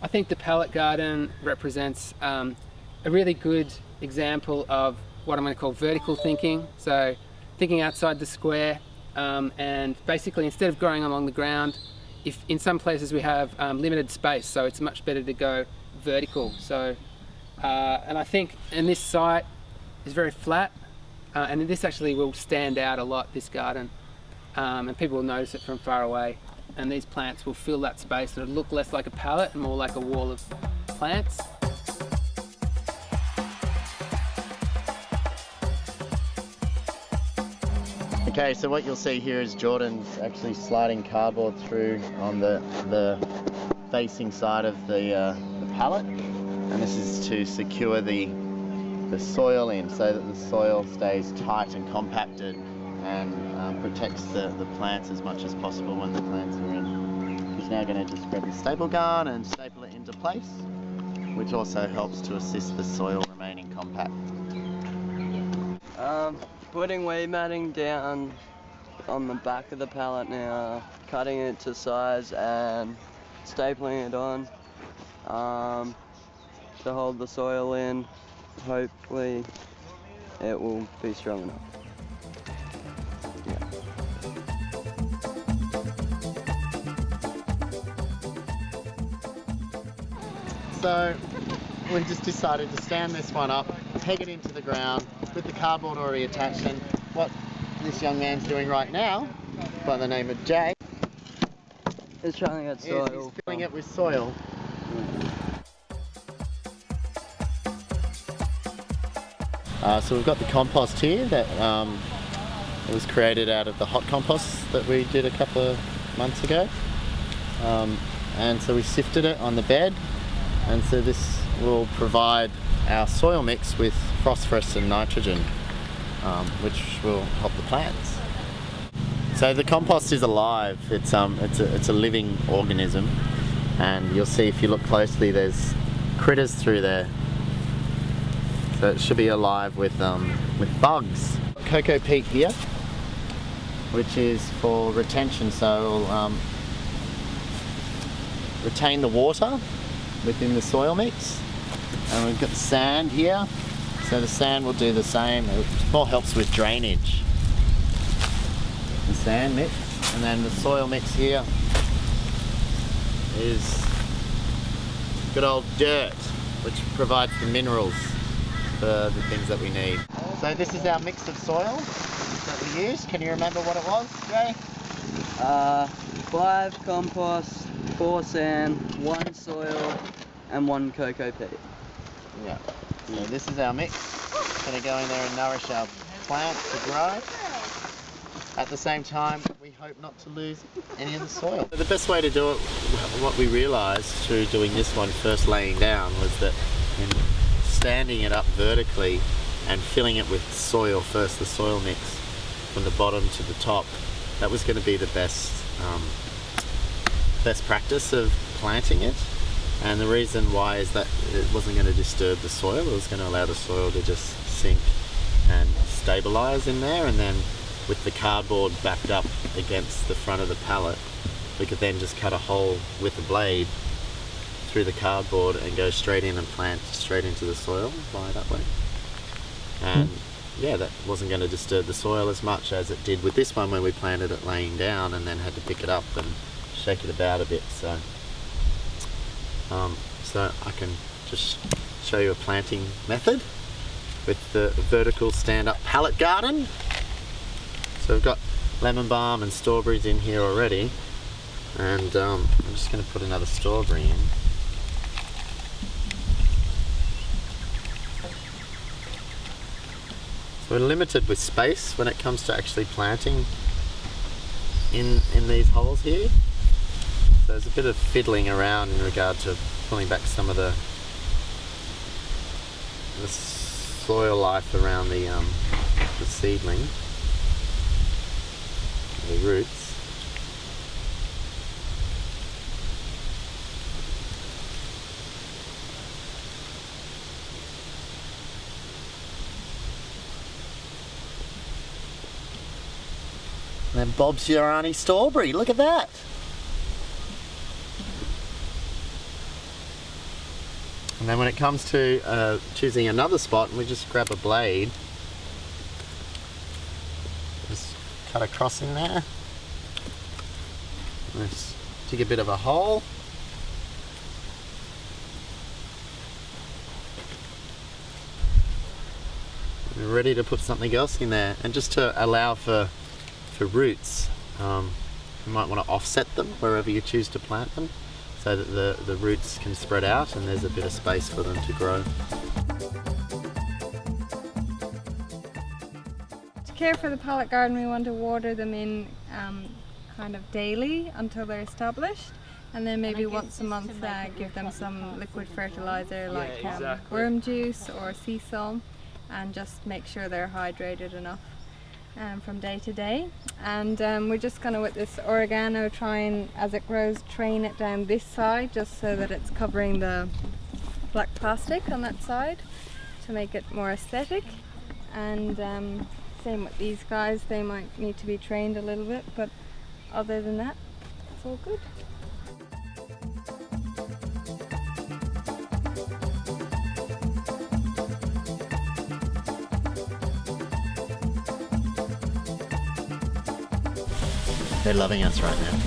I think the pallet garden represents a really good example of what I'm going to call vertical thinking. So thinking outside the square, and basically instead of growing along the ground, if in some places we have limited space, so it's much better to go vertical. So and I think in this site is very flat, and this actually will stand out a lot, this garden, and people will notice it from far away, and these plants will fill that space. It'll look less like a pallet and more like a wall of plants. Okay, so what you'll see here is Jordan's actually sliding cardboard through on the facing side of the pallet, and this is to secure the soil in so that the soil stays tight and compacted and protects the plants as much as possible when the plants are in. He's now going to just grab his staple gun and staple it into place, which also helps to assist the soil remaining compact. Putting weed matting down on the back of the pallet now, cutting it to size and stapling it on to hold the soil in. Hopefully it will be strong enough. So we just decided to stand this one up, peg it into the ground with the cardboard already attached, and what this young man's doing right now, by the name of Jay, is trying to get soil. He's filling it with soil. So we've got the compost here that it was created out of the hot compost that we did a couple of months ago, and so we sifted it on the bed, and so this will provide our soil mix with phosphorus and nitrogen, which will help the plants. So the compost is alive. It's a living organism, and you'll see if you look closely there's critters through there. So it should be alive with bugs. Cocoa peat here, which is for retention, so it'll retain the water within the soil mix. And we've got the sand here, so the sand will do the same. It more helps with drainage. The sand mix, and then the soil mix here is good old dirt, which provides the minerals for the things that we need. So this is our mix of soil that we used. Can you remember what it was, Jay? 5 compost, 4 sand, 1 soil, and 1 cocoa peat. Yeah. So this is our mix. It's going to go in there and nourish our plants to grow. At the same time, we hope not to lose any of the soil. The best way to do it, what we realised through doing this one first laying down, was that in standing it up vertically and filling it with soil first, the soil mix from the bottom to the top, that was going to be the best practice of planting it. And the reason why is that it wasn't going to disturb the soil. It was going to allow the soil to just sink and stabilise in there, and then with the cardboard backed up against the front of the pallet, we could then just cut a hole with a blade through the cardboard and go straight in and plant straight into the soil via that way. And yeah, that wasn't going to disturb the soil as much as it did with this one when we planted it laying down and then had to pick it up and shake it about a bit. So I can just show you a planting method with the vertical stand-up pallet garden. So we've got lemon balm and strawberries in here already, and I'm just going to put another strawberry in. So we're limited with space when it comes to actually planting in these holes here. So there's a bit of fiddling around in regard to pulling back some of the soil life around the seedling, the roots. And then Bob's your Auntie Strawberry, look at that! And then when it comes to choosing another spot, we just grab a blade, just cut across in there, just dig a bit of a hole. We're ready to put something else in there, and just to allow for roots. You might want to offset them wherever you choose to plant them, so that the roots can spread out and there's a bit of space for them to grow. To care for the pallet garden, we want to water them in kind of daily until they're established, and then maybe once a month give them some liquid fertilizer like worm juice or sea salt, and just make sure they're hydrated enough from day to day. And we're just going to, with this oregano, try and, as it grows, train it down this side just so that it's covering the black plastic on that side to make it more aesthetic. And same with these guys, they might need to be trained a little bit, but other than that, it's all good. They're loving us right now.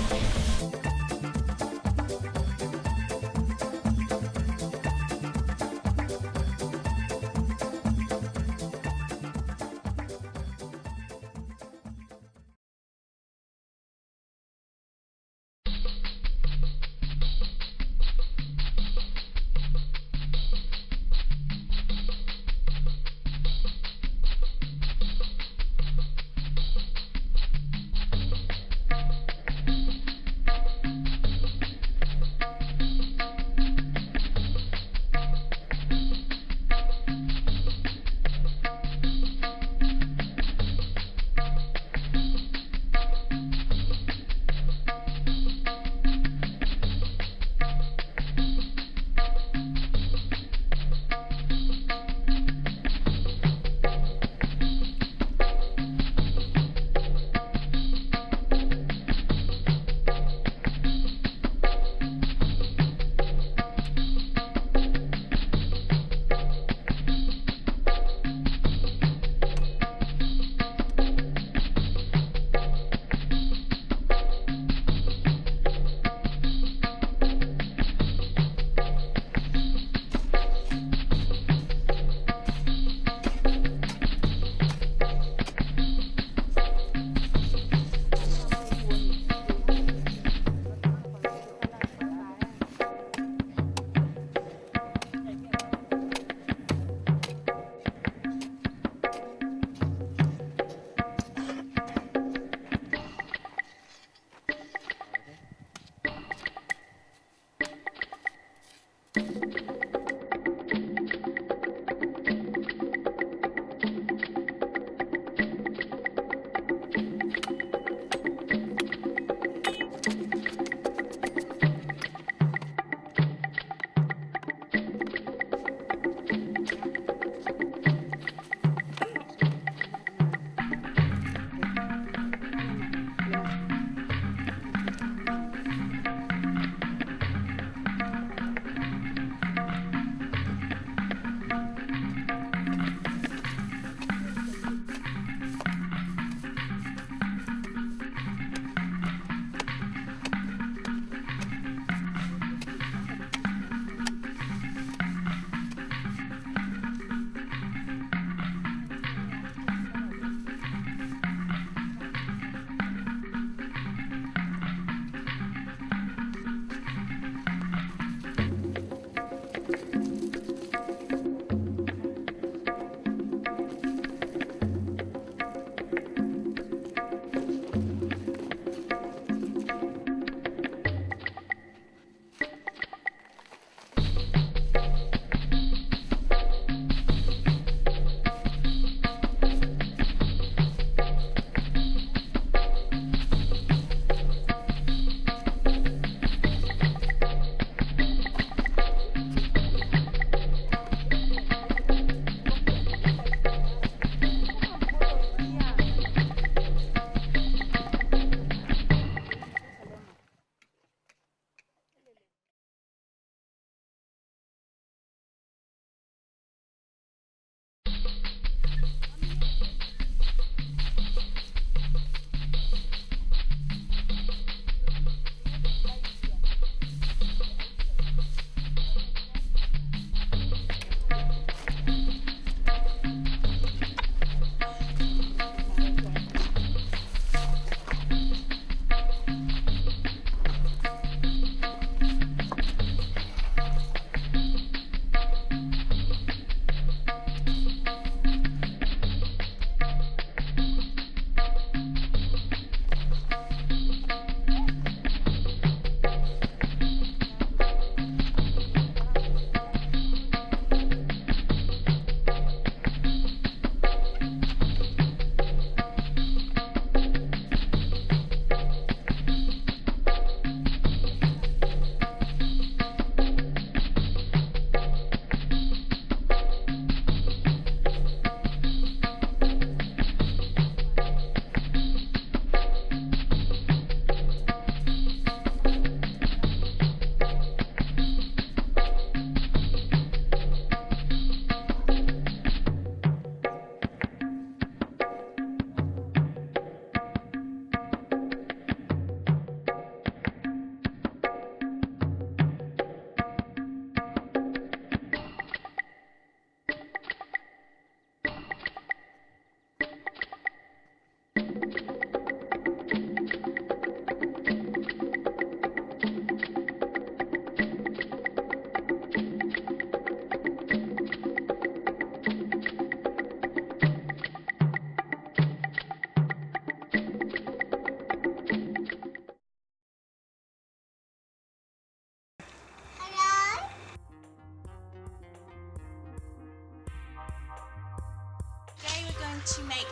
going to make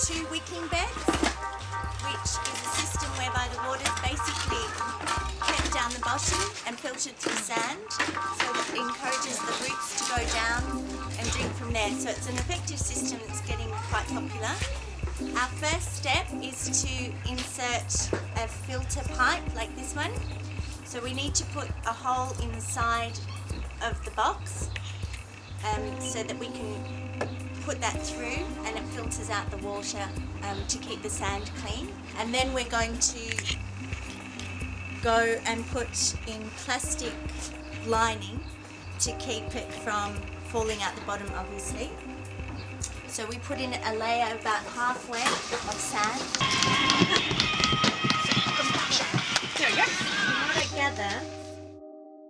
2 wicking beds, which is a system whereby the water is basically kept down the bottom and filtered through sand, so that it encourages the roots to go down and drink from there. So it's an effective system that's getting quite popular. Our first step is to insert a filter pipe like this one. So we need to put a hole in the side of the box so that we can put that through and it filters out the water to keep the sand clean. And then we're going to go and put in plastic lining to keep it from falling out the bottom, obviously. So we put in a layer about halfway of sand. There we go. From what I gather,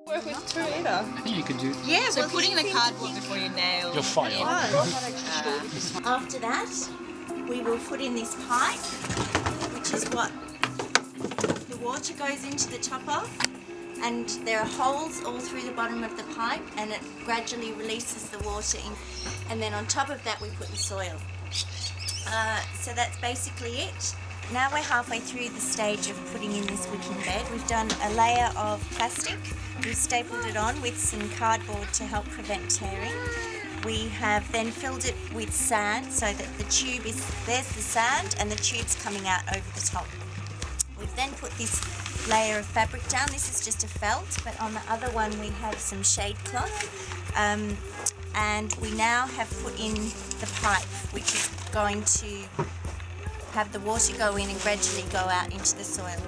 Work with 2 either. I think you could do. yeah. So well, putting these the seem to cardboard think- before you nail. You're fine. After that, we will put in this pipe, which is what the water goes into the top of, and there are holes all through the bottom of the pipe, and it gradually releases the water in, and then on top of that we put the soil. So that's basically it. Now we're halfway through the stage of putting in this wicking bed. We've done a layer of plastic. We've stapled it on with some cardboard to help prevent tearing. We have then filled it with sand so that the tube is, there's the sand and the tube's coming out over the top. We've then put this layer of fabric down. This is just a felt, but on the other one we have some shade cloth. And we now have put in the pipe, which is going to have the water go in and gradually go out into the soil.